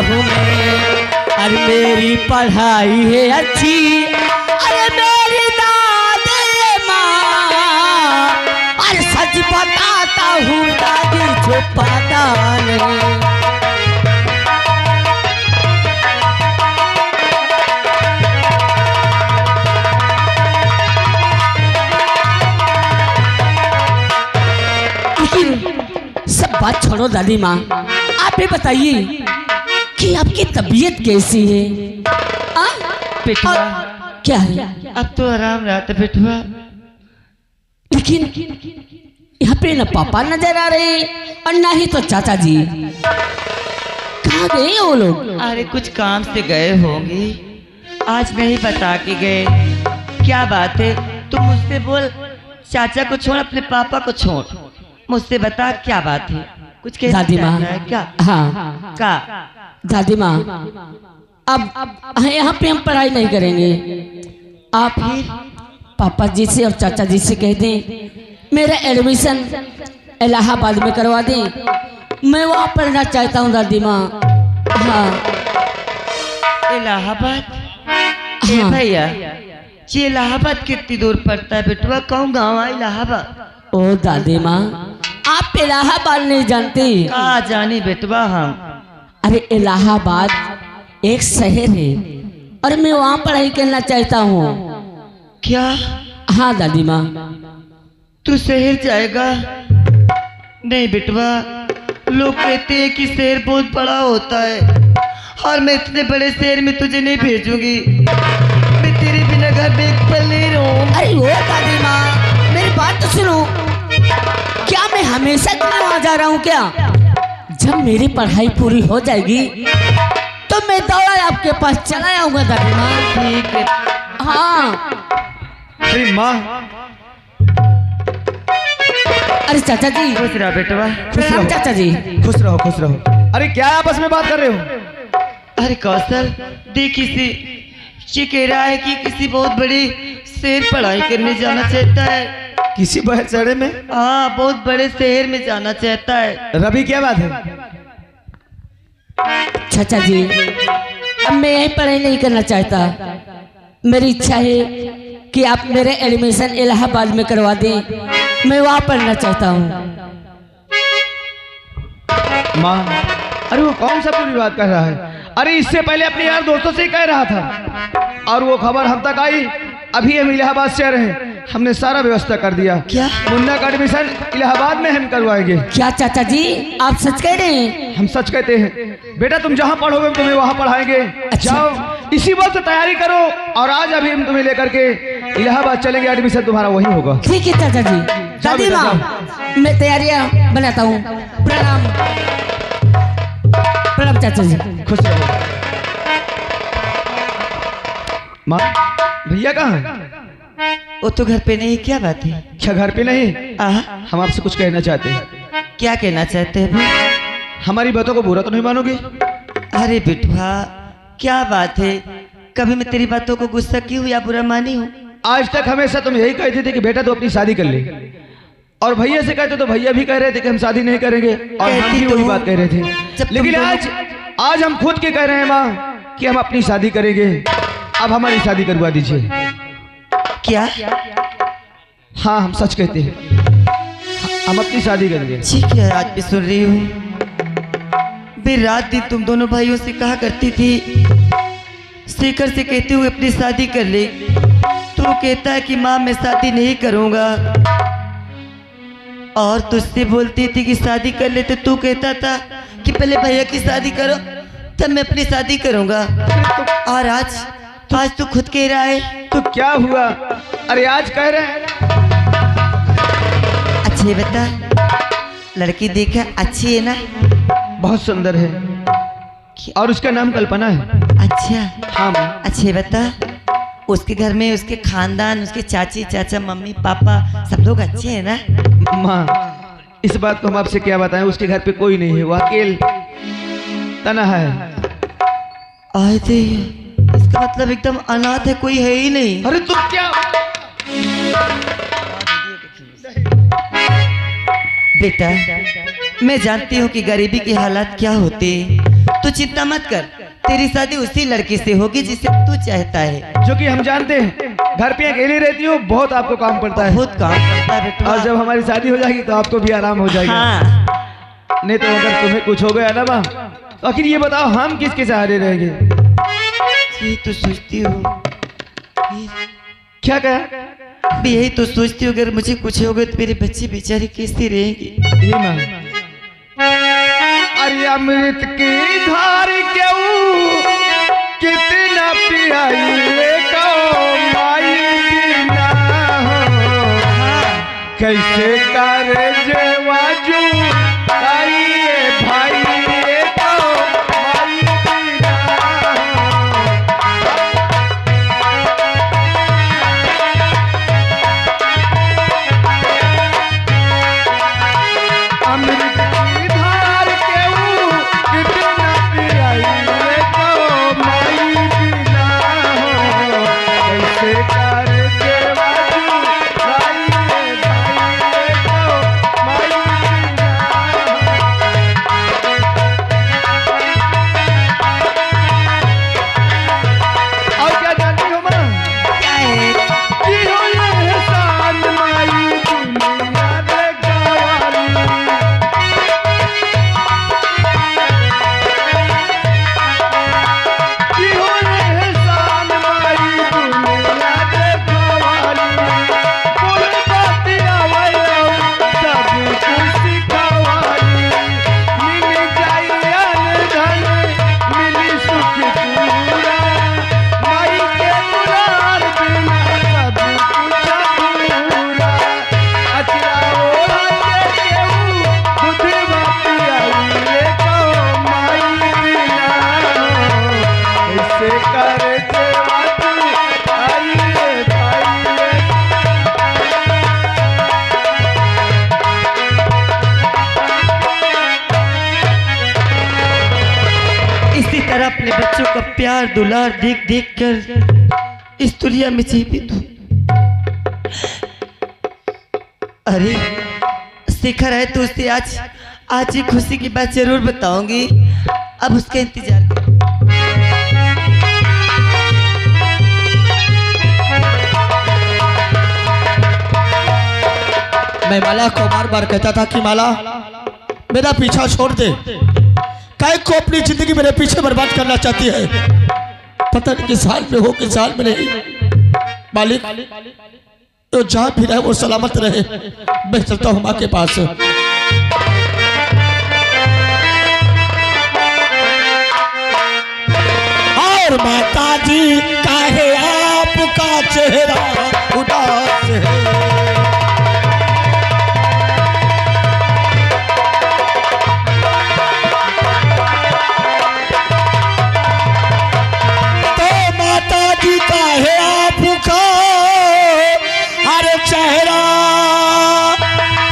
हूँ मैं। अरे मेरी पढ़ाई है अच्छी, अरे मेरी दादी माँ, अरे सच बताता हूँ दादी छुपाता नहीं। सब बात छोड़ो दादी माँ, आप ये बताइए कि आपकी तबीयत कैसी है? बेटवा क्या है? अब तो आराम रहता बेटवा, लेकिन यहाँ पे न पापा नजर आ रहे और ना ही तो चाचा जी। कहाँ गए वो लोग? अरे कुछ काम से गए होंगे, आज नहीं बता के गए। क्या बात है, तुम मुझसे बोल, चाचा को छोड़ अपने पापा को छोड़, मुझसे बता क्या बात है। कुछ कहना दादी माँ, चाहता है क्या? हाँ क्या दादी माँ, अब यहाँ पे हम पढ़ाई नहीं करेंगे। आप पापा जी से और चाचा जी से कह दें मेरा एडमिशन इलाहाबाद में करवा दें, मैं वहाँ पढ़ना चाहता हूँ दादी माँ। हाँ इलाहाबाद? हाँ भैया ये इलाहाबाद कितनी दूर पड़ता है बेटवा? कौन गाँव है इलाहाबाद? ओ दादी माँ, आप इलाहाबाद नहीं जानती? कहाँ जाने बेटवा हम। अरे इलाहाबाद एक शहर है और मैं वहाँ पढ़ाई करना चाहता हूँ। क्या? हाँ दादी माँ। तू शहर जाएगा? नहीं बेटवा, लोग कहते हैं कि शहर बहुत बड़ा होता है और मैं इतने बड़े शहर में तुझे नहीं भेजूंगी। मैं तेरे बिना घर में एक पल नहीं रहूं। अरे वो दादी माँ, मेरी बात तो सुनो। क्या मैं हमेशा के लिए वहाँ जा रहा हूँ क्या? जब मेरी पढ़ाई पूरी हो जाएगी तो मैं दौड़ा आपके पास चला आऊंगा दादी माँ। ठीक है। हाँ। अरे माँ, अरे चाचा जी, खुश रहा बेटवा। खुश रहो चाचा जी। खुश रहो खुश रहो। अरे क्या आपस में बात कर रहे हो? अरे कौशल देख, किसी ये कह रहा है कि किसी बहुत बड़ी शहर पढ़ाई करने जाना चाहता है। किसी बड़े शहर में? हाँ, बहुत बड़े शहर में जाना चाहता है। रवि क्या बात है? चाचा जी, अब मैं यही पढ़ाई नहीं करना चाहता। मेरी इच्छा है कि आप मेरे एडमिशन इलाहाबाद में करवा दें, मैं वहाँ पढ़ना चाहता हूँ। माँ, अरे वो कौन सा पूरी बात कर रहा है? अरे इससे पहले अपने यार दोस्तों से ही कह रहा था और वो खबर हम तक आई। अभी हम इलाहाबाद से आ रहे हैं, हमने सारा व्यवस्था कर दिया। क्या? मुन्ना का एडमिशन इलाहाबाद में हम करवाएंगे। क्या चाचा जी, आप सच कह रहे हैं? हम सच कहते हैं बेटा, तुम जहाँ पढ़ोगे तुम्हें वहाँ पढ़ाएंगे। अच्छा। जाओ इसी वक्त से तैयारी करो और आज अभी हम तुम्हें लेकर के इलाहाबाद चलेंगे, एडमिशन तुम्हारा वहीं होगा। ठीक है चाचा जी। दादी माँ, मैं तैयारियाँ बनाता हूँ। प्रणाम। प्रणाम चाचा जी। खुश रहो। माँ, भैया कहाँ हैं? वो तो घर पे नहीं। क्या बात है? क्या घर पे नहीं? आहा, हम आपसे कुछ कहना चाहते हैं। क्या कहना चाहते हैं भाई? हमारी बातों को बुरा तो नहीं मानोगे? अरे बेटवा, क्या बात है? कभी मैं तेरी बातों को गुस्सा की हूँ या बुरा मानी हूँ? आज तक हमेशा तुम यही कहते थे कि बेटा तो अपनी शादी कर ले, और भैया से कहते तो भैया भी कह रहे थे कि हम शादी नहीं करेंगे और हम भी वही बात कह रहे थे। लेकिन आज हम खुद के कह रहे हैं माँ कि हम अपनी शादी करेंगे। अब हमारी शादी करवा दीजिए। क्या? हाँ, हम सच कहते हैं, हम अपनी शादी करेंगे। ठीक है, आज भी सुन रही हूँ। फिर रात दिन तुम दोनों भाइयों से कहा करती थी, शेखर से कहती हूँ अपनी शादी कर ले, तो वो कहता है कि माँ मैं शादी नहीं करूँगा। और तुझसे बोलती थी कि शादी कर ले, तो तू कहता था कि पहले भैया की शादी करो तब मैं अपनी शादी करूँगा। और आज तू खुद कह रहा है। तो क्या हुआ? अरे आज कह रहे हैं। अच्छी बता, लड़की देखा अच्छी है ना? बहुत सुंदर है और उसका नाम कल्पना है। अच्छा। हाँ माँ। अच्छे बता, उसके घर में उसके खानदान, उसके चाची चाचा मम्मी पापा सब लोग अच्छे हैं ना? माँ, इस बात को हम आपसे क्या बताएं, उसके घर पे कोई नहीं है, वो अकेल तना है। आए थे, इसका मतलब एकदम अनाथ है, कोई है ही नहीं। अरे तुम क्या? बेटा, मैं जानती हूँ कि गरीबी के हालात क्या होते, तू चिंता मत कर, तेरी शादी उसी लड़की से होगी जिसे तू चाहता है। जो कि हम जानते हैं घर पे अकेली रहती हो, बहुत आपको काम पड़ता है। बहुत काम करता है बेटवा। और जब हमारी शादी हो जाएगी तो आपको भी आराम हो जाएगा। हाँ। नहीं तो अगर तुम्हें कुछ हो गया ना माँ, तो आखिर ये बताओ हम किसके सहारे रहेंगे? ये तो सोचती हो, क्या कहा? यही तो सोचती हूँ अगर मुझे कुछ हो गया तो मेरे बच्चे बेचारे कैसे रहेंगे। ये माँ, अरे अमृत की धार क्यों कितना पियाइए को माई बिना हो, कैसे कर जेवाजू आइए भाई ये तो माई बिना हो। अमृत की धार क्यों कितना पियाइए को माई बिना हो, कैसे कर जेवाजू आइए भाई ये तो माई बिना हो। और क्या जानती हो माँ? क्या है? कि हो ये एहसान माई दुनिया देखावाली। कि हो ये एहसान माई दुनिया देखावाली। बोल बात आवायो सब कुछ सिखावाली। मिल जाई अन धन मिली सुख पूरा, माई के दुलार बिना सब कुछ अधूरा। अचरा ओढ़ा के केहू दूधवा पियाइए को माई बिना हो, ऐसे कर जेवा तू आइए भाई। इसी तरह अपने बच्चों का प्यार दुलार देख देख कर इस दुनिया में जीवित हूँ। अरे शिखर है तो उसे आज आज ही खुशी की बात जरूर बताऊंगी, अब उसका इंतजार कर। मैं माला को बार बार कहता था कि माला मेरा पीछा छोड़ दे, काय को अपनी जिंदगी मेरे पीछे बर्बाद करना चाहती है। पता नहीं किस हाल में हो किस हाल में नहीं। मालिक तो जहाँ भी रहे वो सलामत रहे। मैं चलता हूँ माँ के पास। और माता जी काहे आपका चेहरा उदास है। है आपका अरे चेहरा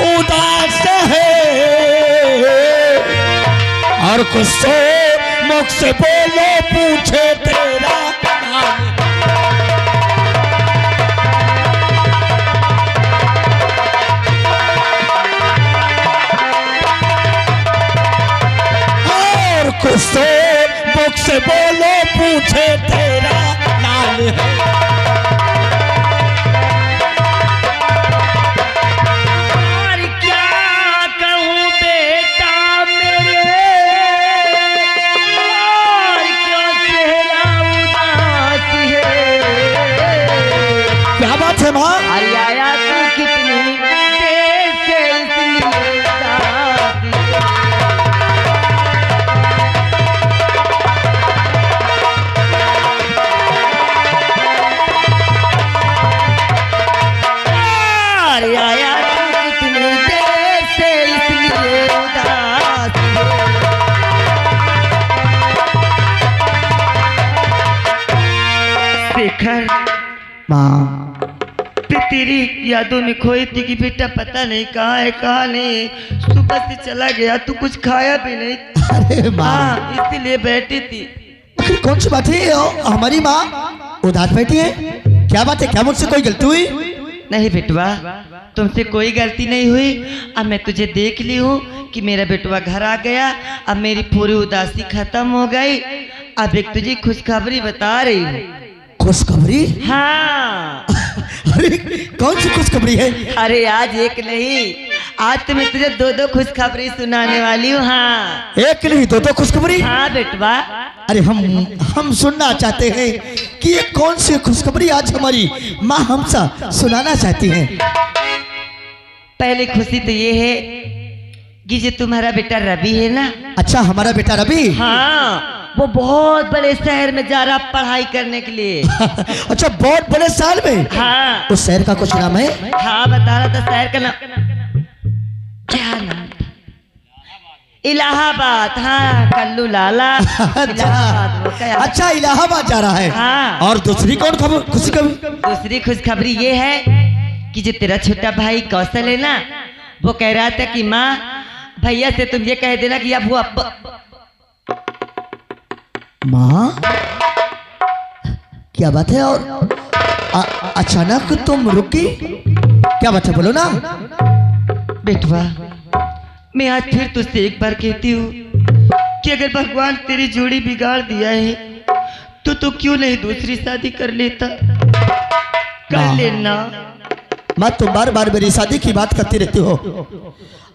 उदास है, और कुछ सो मुख से बोलो पूछे तेरा नाम। और कुछ सो मुख से बोलो पूछे तेरा नाम है। अरे आया तू कितनी देर से इसलिए साथी। अरे आया तू कितनी देर से इसलिए उदास है। शिखर माँ तेरी यादों में खोई थी कि बेटा पता नहीं कहाँ है कहाँ नहीं। सुबह से चला गया, तू कुछ खाया भी नहीं। अरे माँ हाँ इसीलिए बैठी थी। आखिर कौन सी बात है? हमारी माँ उदास बैठी है, क्या बात है? क्या मुझसे कोई गलती हुई? नहीं बेटवा, तुमसे कोई गलती नहीं हुई। अब मैं तुझे देख ली हूँ कि मेरा बेटवा घर आ गया। अब मेरी पूरी उदासी खत्म हो गई। अब एक तुझे खुशखबरी बता रही हूँ। खुशखबरी? हाँ। अरे कौन सी खुशखबरी है? अरे आज एक नहीं, आज तो मैं तुझे दो दो खुशखबरी सुनाने वाली हूँ। हाँ, एक नहीं दो खुशखबरी? हाँ बेटवा। अरे हम सुनना चाहते हैं कि ये कौन सी खुशखबरी आज हमारी माँ हमसा सुनाना चाहती हैं। पहली खुशी तो ये है कि जो तुम्हारा बेटा रवि है ना। अच्छा, हमारा बेटा रवि? हाँ, वो बहुत बड़े शहर में जा रहा पढ़ाई करने के लिए। अच्छा, बहुत बड़े शहर में? हाँ। उस शहर का कुछ नाम है? हाँ, बता रहा था शहर का नाम। क्या नाम था? इलाहाबाद। हाँ, कल्लू लाला। इलाहाबाद वो क्या? अच्छा, इलाहाबाद जा रहा है। हाँ। और दूसरी कौन खबर खुशी खबर? दूसरी खुशखबरी ये है कि जो तेरा छोटा भाई कौशल है ना, वो कह रहा था कि माँ भैया से तुम ये कह देना कि अब वो माँ क्या बात है? और अचानक तुम रुकी, क्या बात है? बोलो ना। बेटवा, मैं आज फिर तुझसे एक बार कहती हूँ कि अगर भगवान तेरी जोड़ी बिगाड़ दिया है तो क्यों नहीं दूसरी शादी कर लेता? कर लेना। मैं तुम बार बार मेरी शादी की बात करती रहती हो।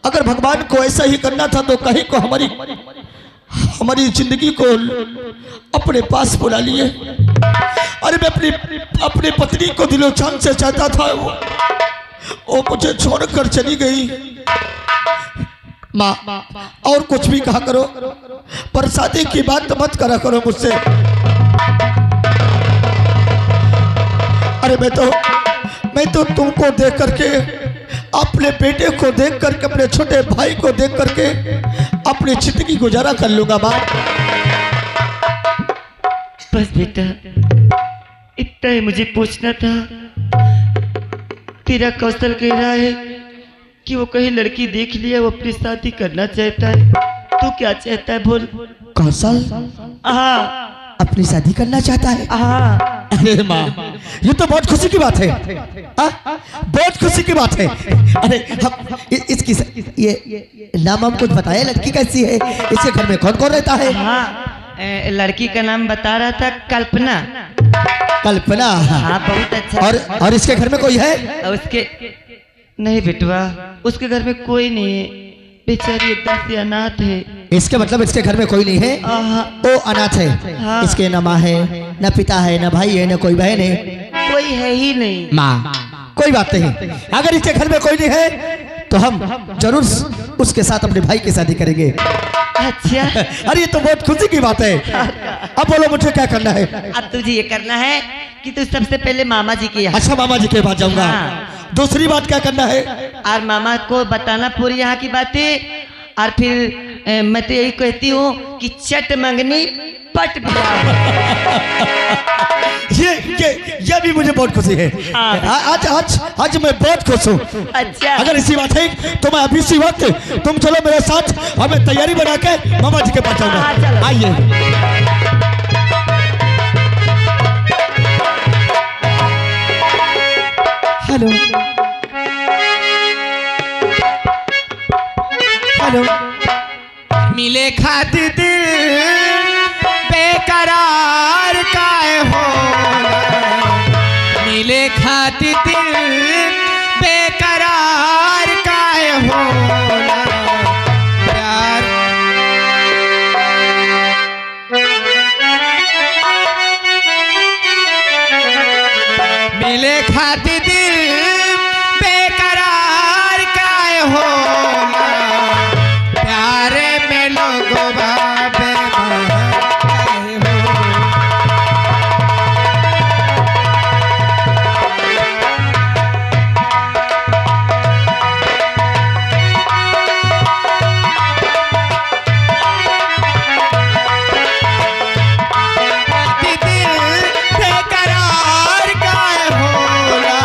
अगर भगवान को ऐसा ही करना था तो कहीं को हमारी जिंदगी को अपने पास बुला लिए। अरे मैं अपनी पत्नी को दिलो जान से चाहता था, वो मुझे छोड़कर चली गई। माँ, और कुछ भी कहा करो पर शादी की बात मत करा करो मुझसे। अरे मैं तो तुमको देख करके, अपने बेटे को देख करके, अपने छोटे भाई को देख करके अपनी जिंदगी गुजारा कर लूंगा माँ। बस बेटा, इतना ही मुझे पूछना था। तेरा कौशल कह रहा है कि वो कहीं लड़की देख लिया, वो अपनी शादी करना चाहता है। तू क्या चाहता है बोल? कौशल? हाँ, अपनी शादी करना चाहता है? हाँ। अरे माँ, ये तो बहुत खुशी की बात है। बहुत खुशी की बात है। अरे हम इसकी ये नाम हम कुछ बताया? लड़की कैसी है? इसके घर में कौन कौन रहता है? हाँ, लड़की का नाम बता रहा था कल्पना। कल्पना? हाँ, बहुत अच्छा। और इसके घर में कोई है? उसके नहीं बेटवा, उसके घर में कोई नहीं है। बेचारी एकदम से अनाथ है। इसके मतलब इसके घर में कोई नहीं है? वो अनाथ है। हाँ। इसके न माँ है, न पिता है, न भाई है, न कोई बहन है। कोई है ही नहीं। माँ, कोई बात नहीं। अगर इसके घर में कोई नहीं है तो हम जरूर उसके साथ अपने भाई की शादी करेंगे। अच्छा। अरे ये तो बहुत खुशी की बात है। अब बोलो मुझे क्या करना है? अब तुझे ये करना है कि तू सबसे पहले मामा जी के यहाँ। अच्छा, मामा जी के पास जाऊंगा। हाँ। दूसरी बात क्या करना है? और मामा को बताना पूरी यहाँ की बातें। और फिर मैं तो यही कहती हूँ कि चट मंगनी पट बियाह। ये भी मुझे बहुत खुशी है। आज मैं बहुत खुश हूँ। अच्छा। अगर इसी बात है तो मैं अभी इसी वक्त, तुम चलो मेरे साथ, हमें तैयारी बना के मामा जी के पास जाऊंगा। आइए। Hello hello. मिले खातिर दिल बेकरार काहे होला, मिले खातिर दिल बेकरार काहे होला, प्यार मिले खातिर दिल बेकरार काहे होला, प्यारे में लोगों बाबे काहे होला। दिल बेकरार काहे होला,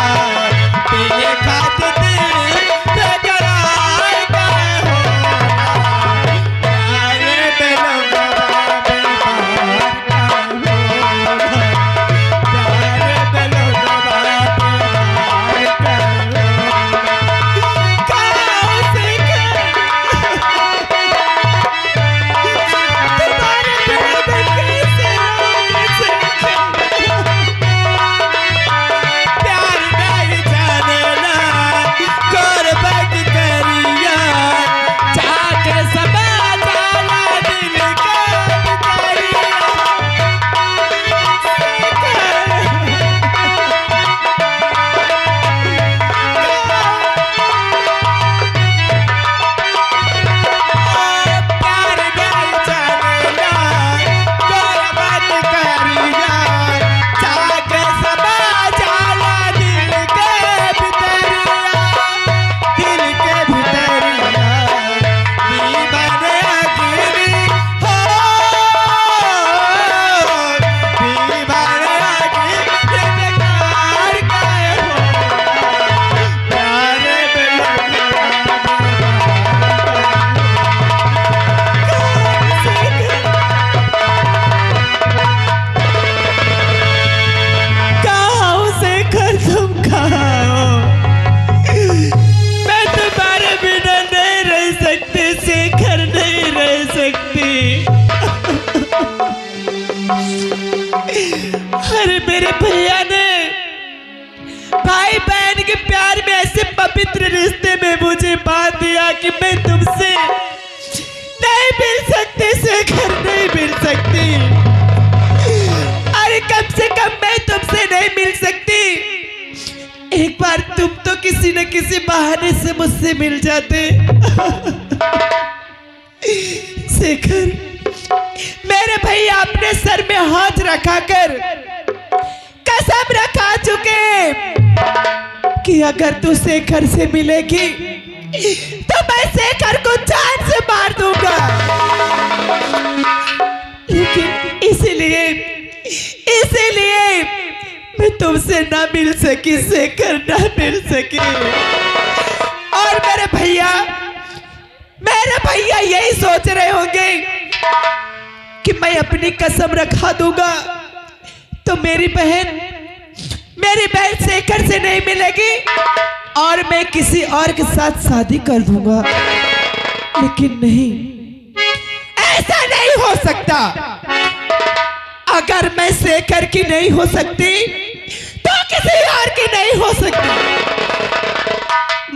मेरे भैया ने भाई बहन के प्यार में ऐसे पवित्र रिश्ते में मुझे बांध दिया कि मैं तुमसे नहीं मिल सकती शेखर, नहीं मिल सकती। अरे कम से कम मैं तुमसे नहीं मिल सकती, एक बार तुम तो किसी न किसी बहाने से मुझसे मिल जाते। शेखर, मेरे भैया अपने सर में हाथ रखाकर कसम रखा चुके कि अगर तू शेखर से मिलेगी तो मैं शेखर को जान से मार दूंगा। लेकिन इसीलिए मैं तुमसे ना मिल सकी शेखर, ना मिल सकी। और मेरे भैया यही सोच रहे होंगे कि मैं अपनी कसम रखा दूंगा तो मेरी बहन शेखर से नहीं मिलेगी और मैं किसी और के साथ शादी कर दूंगा। लेकिन नहीं, ऐसा नहीं हो सकता। अगर मैं शेखर की नहीं हो सकती तो किसी और की नहीं हो सकती।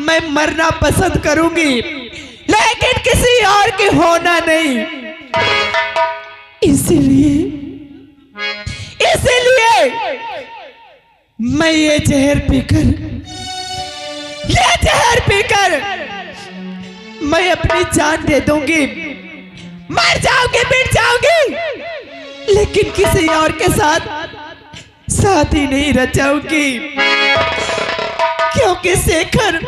मैं मरना पसंद करूंगी लेकिन किसी और की होना नहीं। इसीलिए मैं ये जहर पीकर मैं अपनी जान दे दूंगी, मर जाऊंगी, मिट जाऊंगी, लेकिन किसी और के साथ शादी नहीं रचाऊंगी। क्योंकि शेखर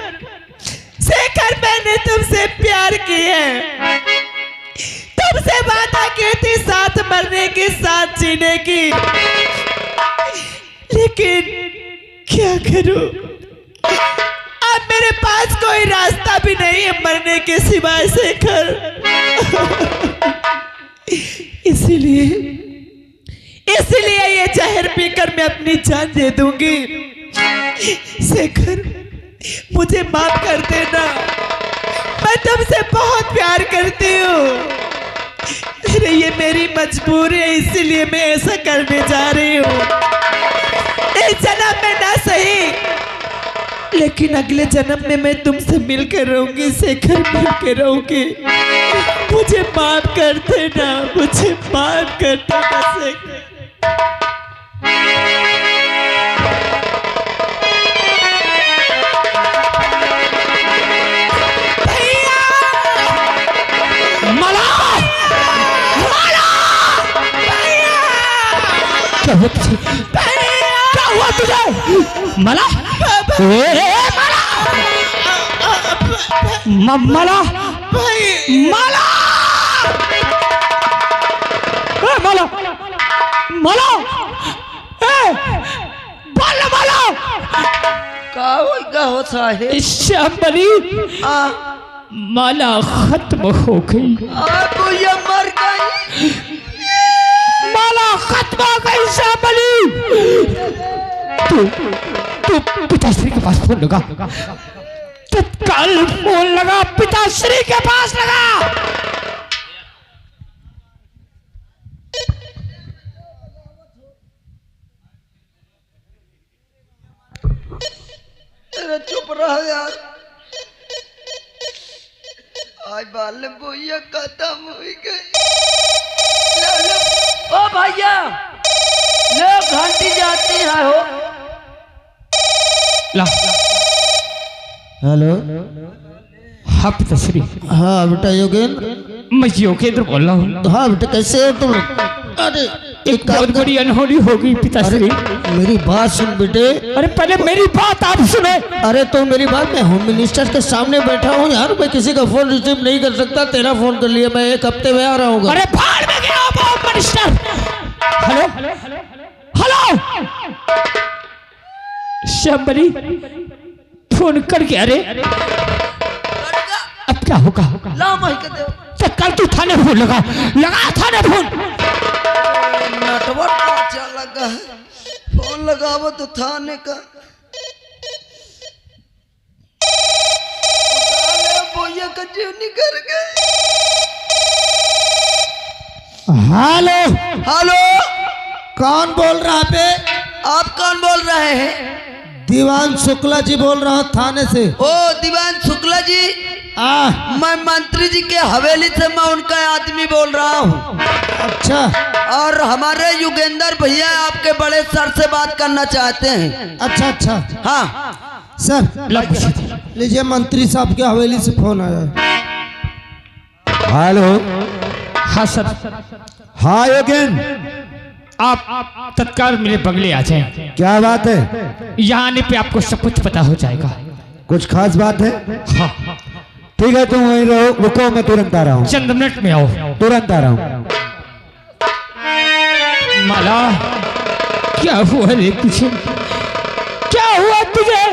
मैंने तुमसे प्यार किया है, तुमसे वादा की थी साथ मरने की, साथ जीने की। लेकिन क्या करूं, अब मेरे पास कोई रास्ता भी नहीं है मरने के सिवाय शेखर। इसीलिए ये जहर पीकर मैं अपनी जान दे दूंगी। शेखर, मुझे माफ कर देना, मैं तुमसे बहुत प्यार करती हूँ। अरे ये मेरी मजबूरी है, इसीलिए मैं ऐसा करने जा रही हूँ। इस जन्म में ना सही, लेकिन अगले जन्म में मैं तुमसे मिलकर रहूंगी शेखर, मिलकर रहूंगी। मुझे माफ कर देना, मुझे माफ कर देना शेखर। क्या हुआ तुझे? मला मला मला मला का हो साहेब? श्यामली, माला खत्म हो गई। तो ये मर गई, माला खत्म हो गई श्यामली। तू पिताश्री के पास फोन लगा, तत्काल फोन लगा, पिताश्री के पास लगा। अरे चुप रहा यार, आज बाल बोइया खत्म हो गई। ओ भैया, लोग घंटी जाती है हो। ला हेलो, हाँ पिताश्री। हाँ बेटा योगेंद्र, मैं योगेंद्र बोल रहा हूँ। हाँ बेटा कैसे हो तुम? अरे एक बहुत बड़ी अनहोनी हो गई पिताश्री। मेरी बात सुन बेटे। अरे पहले मेरी बात आप सुने। अरे तो मेरी बात, मैं होम मिनिस्टर के सामने बैठा हूँ यार, मैं किसी का फोन रिसीव नहीं कर सकता। तेरा फोन कर लिया, मैं 1 हफ्ते में आ रहा हूँ। अरे भाड़ में गया होम मिनिस्टर। हेलो हेलो श्यामली, फोन करके। अरे अब क्या होगा? ला मैं कर दो। तो कल तू थाने फोन लगा थाने फोन। नेटवर्क अच्छा लगा है, फोन लगावो तो थाने का। बोइया का जीवनी कर गए। हेलो हेलो, कौन बोल रहा है? आप कौन बोल रहे हैं? दीवान शुक्ला जी बोल रहा हूँ थाने से। ओ दीवान शुक्ला जी, मैं मंत्री जी के हवेली से मैं उनका आदमी बोल रहा हूँ। अच्छा। और हमारे युगेंद्र भैया आपके बड़े सर से बात करना चाहते हैं। अच्छा अच्छा। हाँ सर लीजिए, मंत्री साहब के हवेली से फोन आया। हेलो। हाँ सर, हाँ योगेन, आप तत्काल मेरे बंगले आ जाएं। क्या बात है? यहाँ आने पे आपको सब कुछ पता हो जाएगा। कुछ खास बात है? हाँ, ठीक है, तुम वहीं रहो, रुको, मैं तुरंत आ रहा हूँ। चंद मिनट में आओ। तुरंत आ रहा हूँ। माला, क्या हुआ रे तुझे? क्या हुआ तुझे?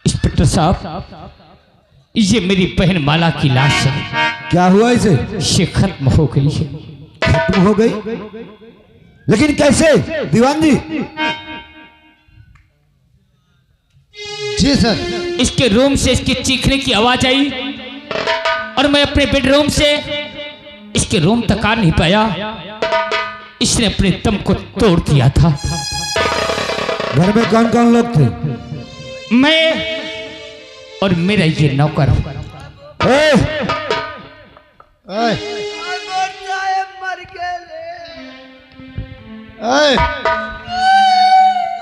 इंस्पेक्टर साहब, ये मेरी बहन माला की लाश है। क्या हुआ इसे? ये खत्म हो गई है। खत्म हो गई? लेकिन कैसे दीवान जी? जी सर। इसके रूम से इसके चीखने की आवाज आई और मैं अपने बेडरूम से इसके रूम तक आ नहीं पाया। इसने अपने दम को तोड़ दिया था। घर में कौन कौन लोग थे? मैं और मेरा ये नौकर। ए,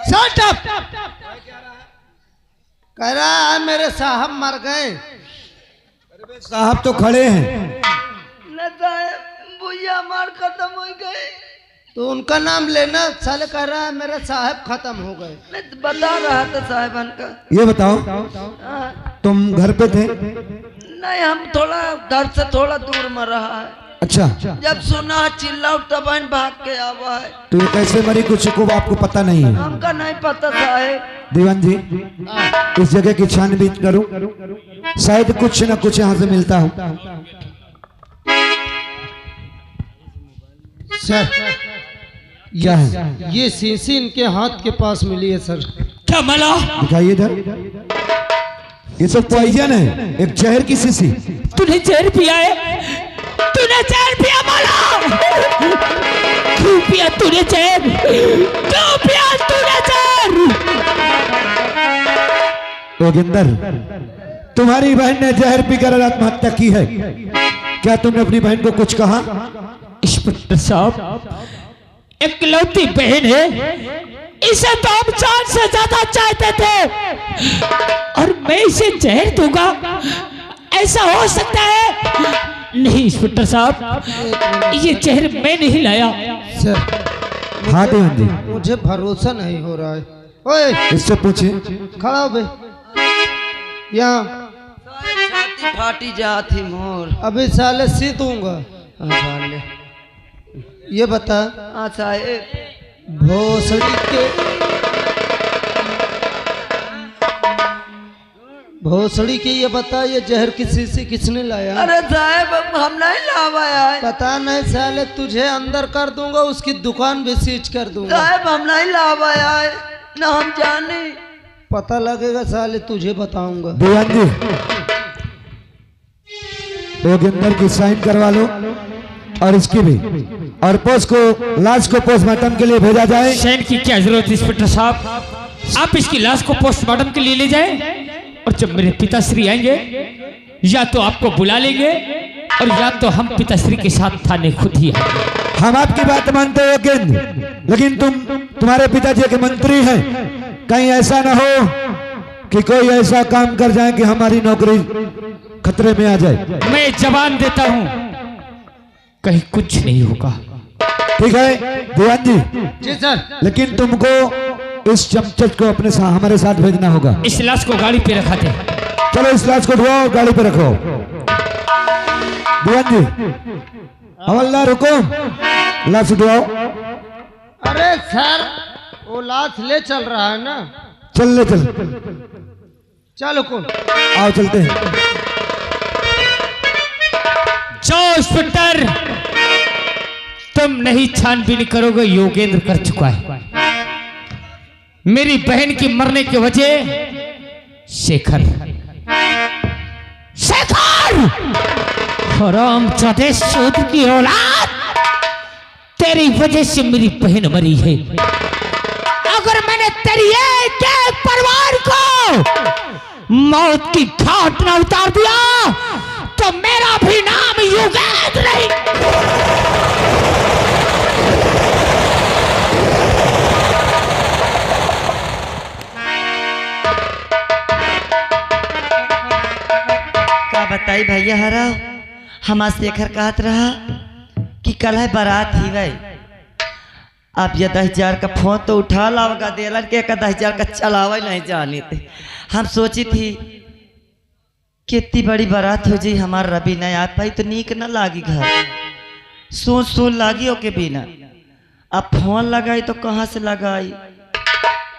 शट अप! कह रहा है मेरे साहब मर गए। साहब तो खड़े हैं। भैया मार खत्म हो गए। तो उनका नाम लेना। साले कह रहा है मेरे साहब खत्म हो गए। मैं तो बता रहा था साहिबान का। ये बताओ, तुम घर पे थे? नहीं, हम थोड़ा घर से थोड़ा दूर में रहा है। अच्छा। जब सुना चिल्ला उठता बहन भाग के आवा है। तो ये कैसे मरी, कुछ को आपको पता नहीं है? हमका नहीं पता साहेब। दीवान जी, इस जगह की छानबीन करूं, शायद कुछ न कुछ यहाँ से मिलता हूँ। सर क्या है? ये शीशी इनके हाथ के पास मिली है सर। क्या माला? दिखाइए इधर। ये सब पॉइजन है, एक जहर की शीशी। तूने जहर पिया है? तूने जहर पिया माला? क्यों पिया तूने जहर? क्यों पिया तूने जहर? योगेंद्र, तुम्हारी बहन ने जहर पीकर आत्महत्या की है। क्या तुमने अपनी बहन को कुछ कहा? इंस्पेक्टर साहब, इकलौती बहन है, इसे तो हम जान से ज्यादा चाहते थे और मैं इसे जहर दूंगा? ऐसा हो सकता है? नहीं इंस्पेक्टर साहब, ये जहर मैं नहीं लाया। सर हाँ दीवान जी, मुझे भरोसा नहीं हो रहा है। ओए इससे पूछिए। खड़ा हो बे। यहाँ छाती फाटी जाती मोर। अभी साले सी दूंगा। साले। ये बता, हाँ साहेब। भोसड़ी की ये बता, ये जहर की शीशी किसने लाया? अरे साहेब, हम नहीं लावाया है। पता नहीं साले, तुझे अंदर कर दूंगा, उसकी दुकान भी सीज कर दूंगा। साहेब, हम नहीं लावाया है, ना हम जाने। पता लगेगा साले, तुझे बताऊंगा। दीवान जी, योगेंद्र की साइन करवा लो और इसकी भी, और लाश को पोस्टमार्टम के लिए भेजा जाए। साइन की क्या जरूरत है इंस्पेक्टर साहब? आप इसकी लाश को पोस्टमार्टम के लिए ले जाएं और जब मेरे पिताश्री आएंगे या तो आपको बुला लेंगे और या तो हम पिताश्री के साथ थाने खुद ही आएंगे। हम आपकी बात मानते हो योगेंद्र, लेकिन तुम्हारे पिताजी के मंत्री हैं, कहीं ऐसा ना हो कि कोई ऐसा काम कर जाए कि हमारी नौकरी खतरे में आ जाए। मैं जवान देता हूं, कहीं कुछ नहीं होगा। ठीक है दीवान जी? जी सर। लेकिन तुमको इस चमचट को अपने हमारे साथ भेजना होगा। इस लाश को गाड़ी पे रखा दे। चलो इस लाश को ढुआओ और गाड़ी पे रखो। दीवान जी, हवलदार रुको, लाश ढुआओ। अरे सर, वो लाश ले चल रहा है ना। चल ले चल, चलो को आओ चलते हैं। जाओ इंस्पेक्टर, तुम नहीं छानबीन करोगे, योगेंद्र कर चुका है। मेरी बहन की मरने की वजह शेखर। शेखर हराम जादे सूद की औलाद, तेरी वजह से मेरी बहन मरी है। अगर मैंने तेरी एक परिवार को मौत की घाट न उतार दिया तो मेरा भी नाम युगेंद्र नहीं। का बताई भैया हरा, हमार शेखर कहत रहा कि कल है बारात ही गई। आप ये 10,000 का फोन तो उठा लाओगा, देलन के 10,000 का चलावा नहीं जानी थे। हम सोची थी कितनी बड़ी बारात हो जी, हमार रवि नहीं आ पाई तो नीक न लागी घर, सोच लागी हो के बिना। अब फोन लगाई तो कहाँ से लगाई,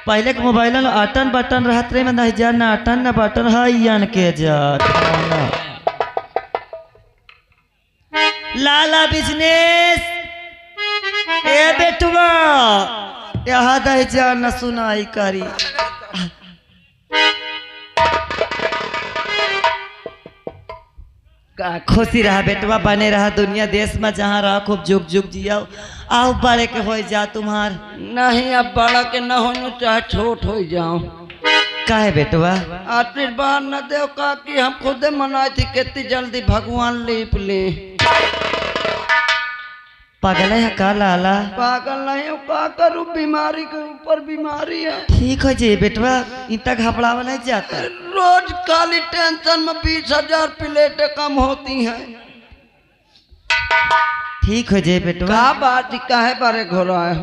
पहले के मोबाइल में अटन बटन रहत रहे में 10,000 न अटन न बटन है के जा लाला बिजनेस। ए बेटुआ यहाँ 10,000 न सुनाई करी। खुशी रहा बेटवा, बने रहा दुनिया देश में जहाँ रहा, खूब जुग जुग जिया। आओ बड़े के हो जा तुम्हार। नहीं अब बड़ा के न हो चाहे छोट हो जाओ। काहे बेटवा? आशीर्वाद न दे का कि हम खुद मनाई थी कितनी जल्दी भगवान लीप ले। पागल है का लाला? पागल नहीं हो, का करूं, बीमारी के ऊपर बीमारी है। ठीक हो जी बेटवा, इतना घबरावा नहीं जाता। रोज काली टेंशन में 20,000 प्लेटें कम होती हैं। ठीक हो जी बेटवा। का बात काहे बारे घोरा है?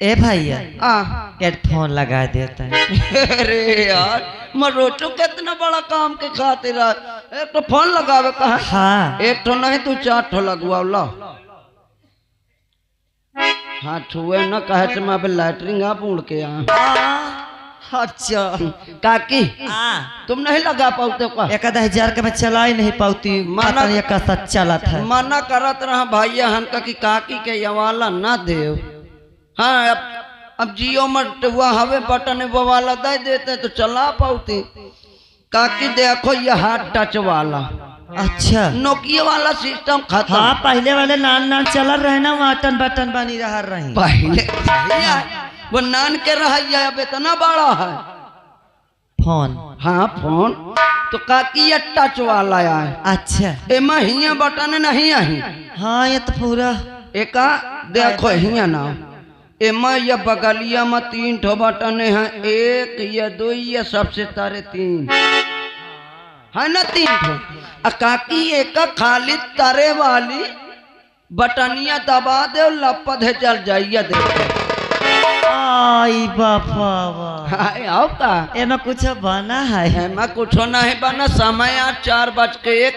ए भैया हेडफोन लगा देता है। अरे यार मैं रोचो कितना बड़ा काम के खातिर एक तो फोन लगावे कहा। हाँ एक तो नहीं तू 4 ठो लगवाओ ला। हाँ छुए न कहे से मैं लैटरिंग आप उड़ के अच्छा काकी तुम नहीं लगा पाते का? 1,000 का मैं चला ही नहीं पाती, माना का सच चला था। मना करत रहा भैया हनका की काकी के यवाला ना दे। हाँ अब जियो मत हुआ हवे बटन वो वाला दे देते तो चला पाती। काकी देखो ये हाथ टच वाला, अच्छा नोकिया वाला सिस्टम खत्म। हाँ पहले वाले नान चल रहे ना, बटन बटन बनी रहा रही पहले वो नान के रहा अब इतना बड़ा है फोन। हाँ फोन तो काकी ये टच वाला है। अच्छा एमा हिया बटन नहीं आई। हाँ ये तो पूरा एक देखो हिया ना, एमा ये बगलिया में 3 ठो बटन है, 1 या 2 या सबसे तारे 3 है ना, 3 ठो। काकी एक खाली तारे वाली बटनिया दबा दे लपद है चल जाइए दे। आई बापा आओ का एमा कुछ बना है? एमा कुछ नहीं बना। समय 4 बज के 1